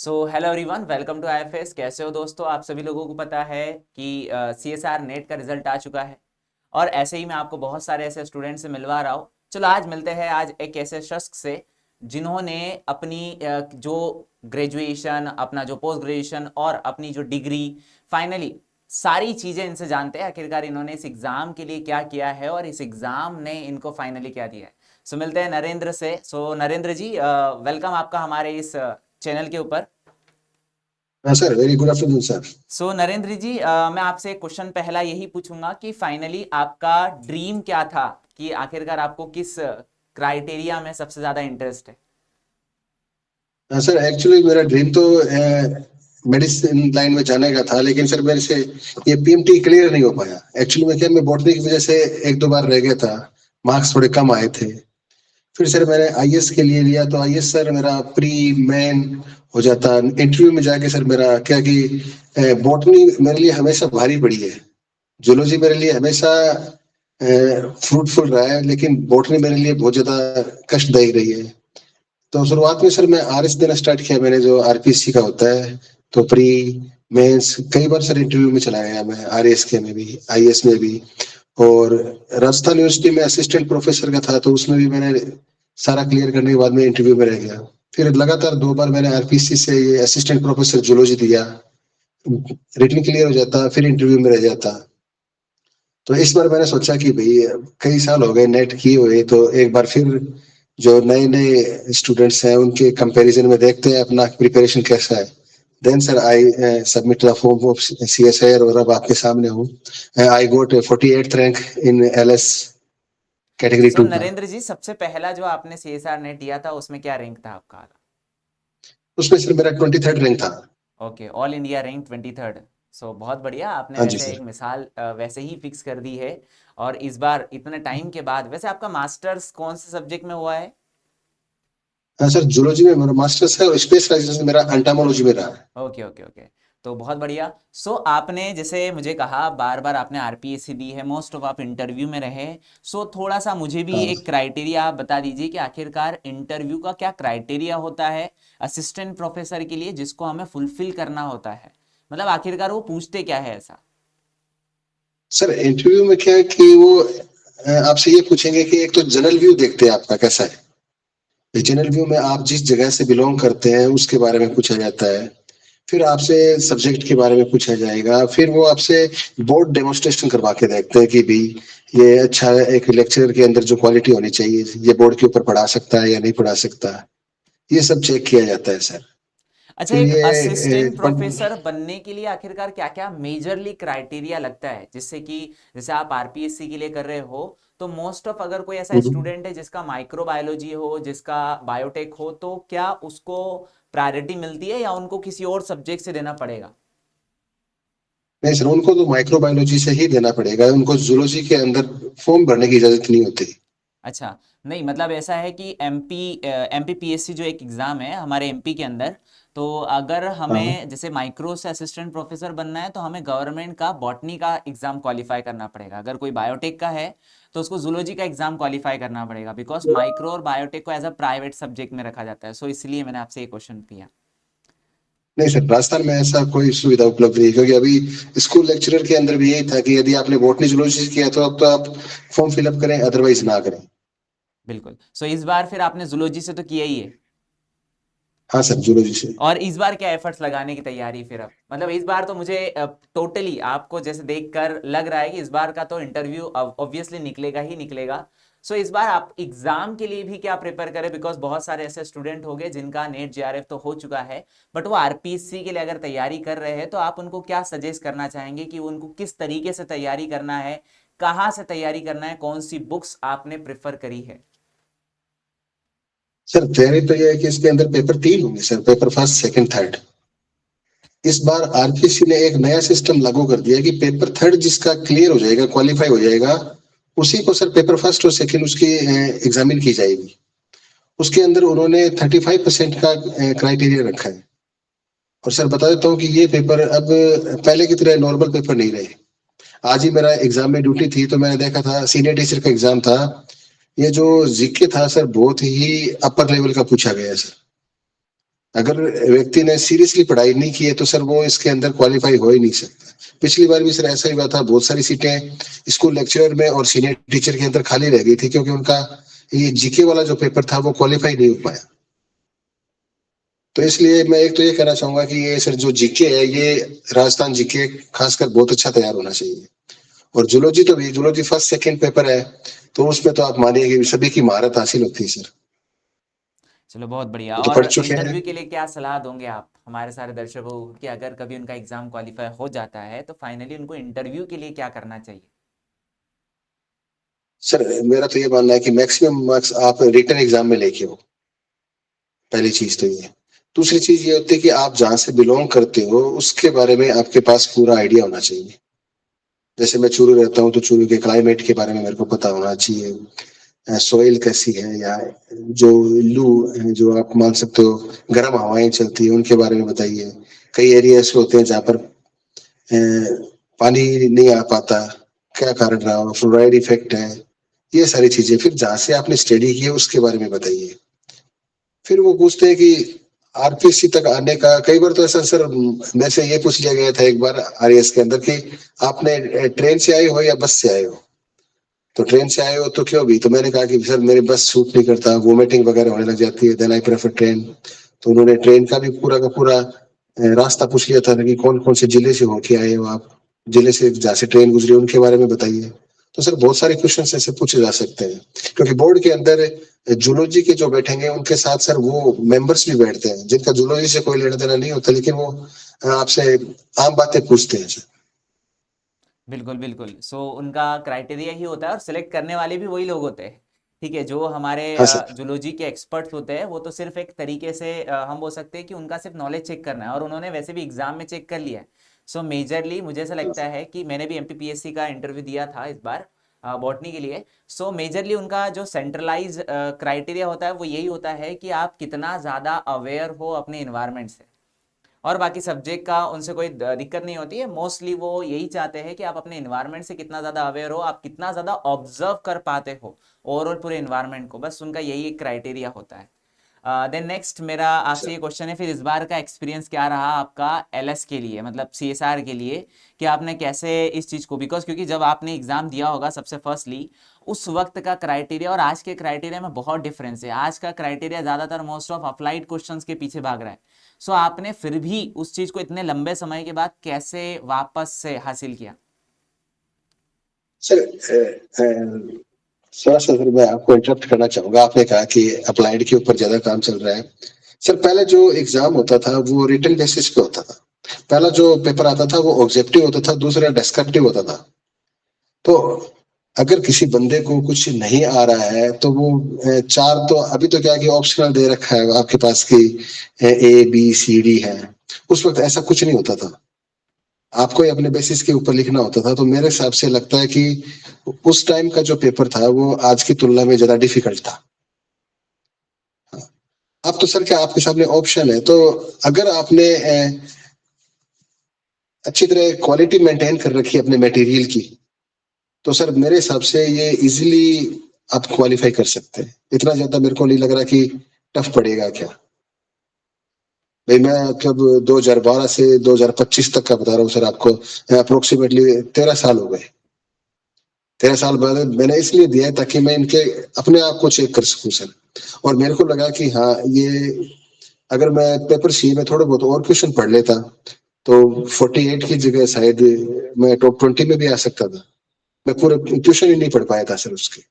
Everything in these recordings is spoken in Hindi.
Hello everyone, welcome to IFS. कैसे हो दोस्तों? आप सभी लोगों को पता है कि सीएसआर नेट का रिजल्ट आ चुका है और ऐसे ही मैं आपको बहुत सारे ऐसे स्टूडेंट से मिलवा रहा हूँ। चलो आज मिलते हैं आज एक ऐसे शख्स से जिन्होंने अपनी जो ग्रेजुएशन, अपना जो पोस्ट ग्रेजुएशन और अपनी जो डिग्री, फाइनली सारी चीज़ें इनसे जानते हैं आखिरकार इन्होंने इस एग्ज़ाम के लिए क्या किया है और इस एग्ज़ाम ने इनको फाइनली क्या दिया है। मिलते हैं नरेंद्र से। नरेंद्र जी, वेलकम आपका हमारे इस चैनल के ऊपर। हाँ sir, very good afternoon sir. Narendra ji, मैं आपसे क्वेश्चन पहला यही पूछूंगा कि फाइनली आपका ड्रीम क्या था, कि आखिरकार आपको किस क्राइटेरिया में सबसे ज्यादा इंटरेस्ट है? हाँ सर, एक्चुअली मेरा ड्रीम तो मेडिसिन लाइन में जाने का था, लेकिन सर मेरे से ये पीएमटी क्लियर नहीं हो पाया। एक्चुअली में क्या, मैं बॉटनी की वजह से एक दो बार रह गया था, मार्क्स थोड़े कम आए थे। फिर सर मैंने आईएएस के लिए लिया, तो आईएएस सर मेरा प्री मेन हो जाता। इंटरव्यू में जाके सर मेरा क्या कि बॉटनी मेरे लिए हमेशा भारी पड़ी है, जूलॉजी मेरे लिए हमेशा फ्रूटफुल रहा है, लेकिन बॉटनी मेरे लिए बहुत ज्यादा कष्टदायी रही है। तो शुरुआत में सर मैं आरएस देना स्टार्ट किया मैंने, जो आरपीएससी का होता है। तो प्री मेंस कई बार सर इंटरव्यू में चला गया मैं, आरएएस के में भी, आईएएस में भी। और राजस्थान यूनिवर्सिटी में असिस्टेंट प्रोफेसर का था, तो उसमें भी मैंने सारा क्लियर करने के बाद में इंटरव्यू में रह गया। फिर लगातार दो बार मैंने आरपीएससी से ये असिस्टेंट प्रोफेसर जूलॉजी दिया, रिटन क्लियर हो जाता, फिर इंटरव्यू में रह जाता। तो इस बार मैंने सोचा कि भाई कई साल हो गए नेट किए हुए, तो एक बार फिर जो नए नए स्टूडेंट्स हैं उनके कंपैरिजन में देखते हैं अपना प्रिपरेशन कैसा है। Then sir I submit the form of CSIR, और अब आपके सामने हूँ। I got 48th rank in LS category two का। नरेंद्र जी, सबसे पहला जो आपने सीएसआर नेट दिया था उसमें क्या रैंक था आपका? उसमें सर मेरा 23rd रैंक था। Okay, all India rank 23rd। बहुत बढ़िया, आपने हाँ जी वैसे एक सर। मिसाल वैसे ही फिक्स कर दी है। और इस बार इतने टाइम के बाद, वैसे आपका मास्टर्स कौन से सब्जेक्ट में हुआ है? हाँ सर, जूलॉजी में मेरा मास्टर्स है और स्पेशलाइजेशन मेरा एंटामोलॉजी में रहा है। Okay okay okay. बहुत बढ़िया। आपने जैसे मुझे कहा बार बार आपने आरपीएससी दी है, मोस्ट ऑफ आप इंटरव्यू में रहे। थोड़ा सा मुझे भी हाँ एक क्राइटेरिया आप बता दीजिए कि आखिरकार इंटरव्यू का क्या क्राइटेरिया होता है असिस्टेंट प्रोफेसर के लिए, जिसको हमें फुलफिल करना होता है। मतलब आखिरकार वो पूछते क्या है ऐसा? सर, इंटरव्यू में क्या है कि वो आपसे ये पूछेंगे कि एक तो जनरल व्यू देखते हैं आपका कैसा है। जनरल व्यू में आप जिस जगह से बिलोंग करते हैं उसके बारे में पूछा जाता है। फिर आपसे सब्जेक्ट के बारे में पूछा जाएगा। फिर वो आपसे बोर्ड डेमोन्स्ट्रेशन करवा के देखते हैं कि भी ये अच्छा है, एक लेक्चरर के अंदर जो क्वालिटी होनी चाहिए, ये बोर्ड के ऊपर पढ़ा सकता है या नहीं पढ़ा सकता। ये सब चेक किया जाता है सर। अच्छा, फिर एक ये असिस्टेंट प्रोफेसर बनने के लिए आखिरकार क्या क्या मेजरली क्राइटेरिया लगता है, जिससे कि जैसे आप आरपीएससी के लिए कर रहे हो, तो मोस्ट ऑफ अगर कोई ऐसा स्टूडेंट है जिसका माइक्रोबायोलॉजी हो, जिसका बायोटेक हो, तो क्या उसको प्रायोरिटी मिलती है या उनको किसी और सब्जेक्ट से देना पड़ेगा? नहीं सर, उनको तो माइक्रोबायोलॉजी से ही देना पड़ेगा, उनको जूलॉजी के अंदर फॉर्म भरने की इजाजत नहीं होती। अच्छा, नहीं मतलब ऐसा है कि एमपीपीएससी जो एक एग्ज़ाम है हमारे एमपी के अंदर, तो अगर हाँ। हमें जैसे माइक्रो से असिस्टेंट प्रोफेसर बनना है तो हमें गवर्नमेंट का बॉटनी का एग्ज़ाम क्वालिफाई करना पड़ेगा। अगर कोई बायोटेक का है तो उसको जूलॉजी का एग्ज़ाम क्वालिफाई करना पड़ेगा, बिकॉज माइक्रो और बायोटेक को एज अ प्राइवेट सब्जेक्ट में रखा जाता है। इसलिए मैंने आपसे ये क्वेश्चन किया। नहीं सर, राजस्थान में ऐसा कोई सुविधा उपलब्ध नहीं है, क्योंकि अभी स्कूल लेक्चरर के अंदर भी यही था कि यदि आपने बॉटनी जूलॉजी किया तो अब तो आप फॉर्म फिलअप करें, अदरवाइज ना करें। बिल्कुल। इस बार फिर आपने जूलॉजी से तो किया ही है, हाँ सर, जूलॉजी से। और इस बार क्या एफर्ट्स लगाने की तैयारी फिर? अब मतलब इस बार तो मुझे टोटली आपको जैसे देखकर लग रहा है कि इस बार का तो इंटरव्यू ऑब्वियसली निकलेगा ही निकलेगा। इस बार आप एग्जाम के लिए भी क्या प्रिपेयर करें, बिकॉज बहुत सारे ऐसे स्टूडेंट हो गए जिनका नेट जेआरएफ तो हो चुका है, बट वो आरपीएससी के लिए अगर तैयारी कर रहे हैं, तो आप उनको क्या सजेस्ट करना चाहेंगे कि उनको किस तरीके से तैयारी करना है, कहाँ से तैयारी करना है, कौन सी बुक्स आपने प्रिफर करी है? सर तैयारी तो यह है कि इसके अंदर पेपर तीन होंगे sir, paper first second third. इस बार आरपीएससी ने एक नया सिस्टम लागू कर दिया कि पेपर थर्ड जिसका क्लियर हो जाएगा, क्वालिफाई हो जाएगा, उसी को सर पेपर फर्स्ट और सेकंड उसकी एग्जामिन की जाएगी। उसके अंदर उन्होंने 35% का क्राइटेरिया रखा है। और सर बता देता हूँ कि ये पेपर अब पहले की तरह नॉर्मल पेपर नहीं रहे। आज ही मेरा एग्जाम में ड्यूटी थी, तो मैंने देखा था सीनियर टीचर का एग्जाम था। ये जो जीके था सर, बहुत ही अपर लेवल का पूछा गया है सर। अगर व्यक्ति ने सीरियसली पढ़ाई नहीं की है तो सर वो इसके अंदर क्वालिफाई हो ही नहीं सकता। पिछली बार भी सर ऐसा ही हुआ था, बहुत सारी सीटें स्कूल लेक्चरर में और सीनियर टीचर के अंदर खाली रह गई थी क्योंकि उनका ये जीके वाला जो पेपर था वो क्वालिफाई नहीं हो पाया। तो इसलिए मैं एक तो ये कहना चाहूंगा कि ये सर जो जीके है ये राजस्थान जीके खासकर बहुत अच्छा तैयार होना चाहिए। और जूलॉजी तो भी जूलॉजी फर्स्ट सेकंड पेपर है, तो उसमें तो आप मानिए कि सभी की महारत हासिल होती है सर। चलो बहुत बढ़िया। वो तो और पढ़ चुके हैं। इंटरव्यू के लिए क्या सलाह दोगे आप हमारे सारे दर्शकों को कि अगर कभी उनका एग्जाम क्वालिफाई हो जाता है तो फाइनली उनको इंटरव्यू के लिए क्या करना चाहिए? सर मेरा तो ये मानना है कि मैक्सिमम मार्क्स आप रिटन एग्जाम में लेके हो, पहली चीज तो ये। दूसरी चीज ये होती है कि आप जहां से बिलोंग करते हो उसके बारे में आपके पास पूरा आइडिया होना चाहिए। जैसे मैं चूरू रहता हूँ तो चूरू के क्लाइमेट के बारे में मेरे को पता होना चाहिए, सोइल कैसी है, या जो लू जो आप मान सकते हो गर्म हवाएं चलती है उनके बारे में बताइए। कई एरिया ऐसे होते हैं जहाँ पर पानी नहीं आ पाता, क्या कारण रहा हो, फ्लोराइड इफेक्ट है, ये सारी चीजें। फिर जहाँ से आपने स्टडी की है उसके बारे में बताइए। फिर वो पूछते हैं कि आरपीएससी तक आने का, कई बार तो ऐसा सर मेरे से ये पूछ लिया गया था एक बार आरएएस के अंदर कि आपने ट्रेन से आए हो या बस से आए हो, तो ट्रेन से आए हो तो क्यों भी, तो मैंने कहा कि सर मेरी बस सूट नहीं करता, वोमिटिंग वगैरह होने लग जाती है, देन आई प्रेफर ट्रेन। तो उन्होंने ट्रेन का भी पूरा का पूरा रास्ता पूछ लिया था कि कौन कौन से जिले से होके आए हो आप, जिले से जहाँ से ट्रेन गुजरी उनके बारे में बताइए। तो सर बहुत सारे क्वेश्चन ऐसे पूछे जा सकते हैं, क्योंकि बोर्ड के अंदर जूलॉजी के जो बैठेंगे उनके साथ सर वो मेंबर्स भी बैठते हैं जिनका जूलॉजी से कोई लेना देना नहीं होता, लेकिन वो आपसे आम बातें पूछते हैं सर। बिल्कुल बिल्कुल। सो उनका क्राइटेरिया ही होता है और सिलेक्ट करने वाले भी वही लोग होते हैं। ठीक है, जो हमारे हाँ सर। जूलॉजी के एक्सपर्ट्स होते हैं वो तो सिर्फ एक तरीके से हम बोल सकते हैं कि उनका सिर्फ नॉलेज चेक करना है और उन्होंने वैसे भी एग्जाम में चेक कर लिया है। सो मेजरली मुझे ऐसा लगता है कि मैंने भी एमपीपीएससी का इंटरव्यू दिया था इस बार बॉटनी के लिए। सो मेजरली उनका जो सेंट्रलाइज क्राइटेरिया होता है वो यही होता है कि आप कितना ज़्यादा अवेयर हो अपने इन्वायरमेंट से। और बाकी सब्जेक्ट का उनसे कोई दिक्कत नहीं होती है। मोस्टली वो यही चाहते हैं कि आप अपने इन्वायरमेंट से कितना ज़्यादा अवेयर हो, आप कितना ज़्यादा ऑब्जर्व कर पाते हो ओवरऑल पूरे इन्वायरमेंट को, बस उनका यही एक क्राइटेरिया होता है। देन नेक्स्ट मेरा आपसे सर ये क्वेश्चन है, फिर इस बार का एक्सपीरियंस क्या रहा आपका एलएस के लिए, मतलब सीएसआर के लिए, कि आपने कैसे इस चीज़ को, बिकॉज क्योंकि जब आपने एग्जाम दिया होगा सबसे फर्स्टली, उस वक्त का क्राइटेरिया और आज के क्राइटेरिया में बहुत डिफरेंस है। आज का क्राइटेरिया ज़्यादातर मोस्ट ऑफ अप्लाइड क्वेश्चंस के पीछे भाग रहा है। सो आपने फिर भी उस चीज़ को इतने लंबे समय के बाद कैसे वापस से हासिल किया? सर थोड़ा सा फिर मैं आपको इंटरप्ट करना चाहूंगा। आपने कहा कि अप्लाइड के ऊपर ज्यादा काम चल रहा है। सर पहले जो एग्जाम होता था वो रिटन बेसिस पे होता था। पहला जो पेपर आता था वो ऑब्जेक्टिव होता था, दूसरा डिस्क्रिप्टिव होता था। तो अगर किसी बंदे को कुछ नहीं आ रहा है तो वो चार, तो अभी तो क्या है कि ऑप्शनल दे रखा है आपके पास कि ए बी सी डी है। उस वक्त ऐसा कुछ नहीं होता था, आपको ही अपने बेसिस के ऊपर लिखना होता था। तो मेरे हिसाब से लगता है कि उस टाइम का जो पेपर था वो आज की तुलना में ज्यादा डिफिकल्ट था। अब तो सर क्या आपके सामने ऑप्शन है, तो अगर आपने अच्छी तरह क्वालिटी मेंटेन कर रखी है अपने मटेरियल की, तो सर मेरे हिसाब से ये इजीली आप क्वालिफाई कर सकते हैं। इतना ज्यादा मेरे को नहीं लग रहा कि टफ पड़ेगा क्या। भाई मैं कब 2012 से 2025 तक का बता रहा हूँ सर आपको, अप्रोक्सीमेटली 13 साल हो गए। 13 साल बाद मैंने इसलिए दिया है ताकि मैं इनके अपने आप को चेक कर सकूं सर। और मेरे को लगा कि हाँ ये, अगर मैं पेपर सी में थोड़ा बहुत और क्वेश्चन पढ़ लेता तो 48 की जगह शायद मैं टॉप 20 में भी आ सकता था। मैं पूरे ट्यूशन ही नहीं पढ़ पाया था सर उसके।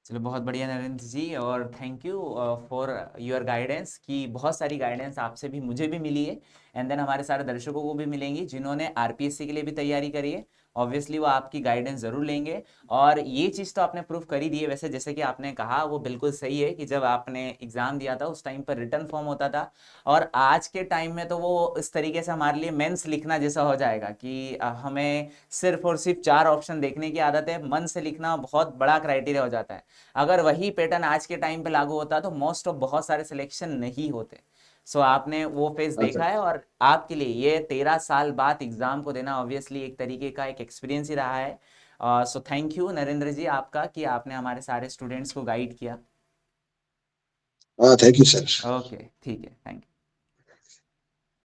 चलो बहुत बढ़िया नरेंद्र जी, और thank you for your guidance, कि बहुत सारी गाइडेंस आपसे भी मुझे भी मिली है एंड देन हमारे सारे दर्शकों को भी मिलेंगी जिन्होंने आरपीएससी के लिए भी तैयारी करी है। ऑब्वियसली वो आपकी गाइडेंस ज़रूर लेंगे। और ये चीज़ तो आपने प्रूव कर ही दी है वैसे, जैसे कि आपने कहा वो बिल्कुल सही है कि जब आपने एग्ज़ाम दिया था उस टाइम पर रिटर्न फॉर्म होता था, और आज के टाइम में तो वो इस तरीके से हमारे लिए मेंस लिखना जैसा हो जाएगा कि हमें सिर्फ और सिर्फ चार ऑप्शन देखने की आदत है, मन से लिखना बहुत बड़ा क्राइटेरिया हो जाता है। अगर वही पैटर्न आज के टाइम पे लागू होता तो मोस्ट ऑफ बहुत सारे सिलेक्शन नहीं होते। सो आपने वो फेज हाँ देखा सर। है, और आपके लिए ये 13 साल बाद एग्जाम को देना ऑब्वियसली एक तरीके का एक एक्सपीरियंस ही रहा है। सो थैंक यू नरेंद्र जी आपका कि आपने हमारे सारे स्टूडेंट्स को गाइड किया। हाँ थैंक यू सर। ओके ठीक है, थैंक यू।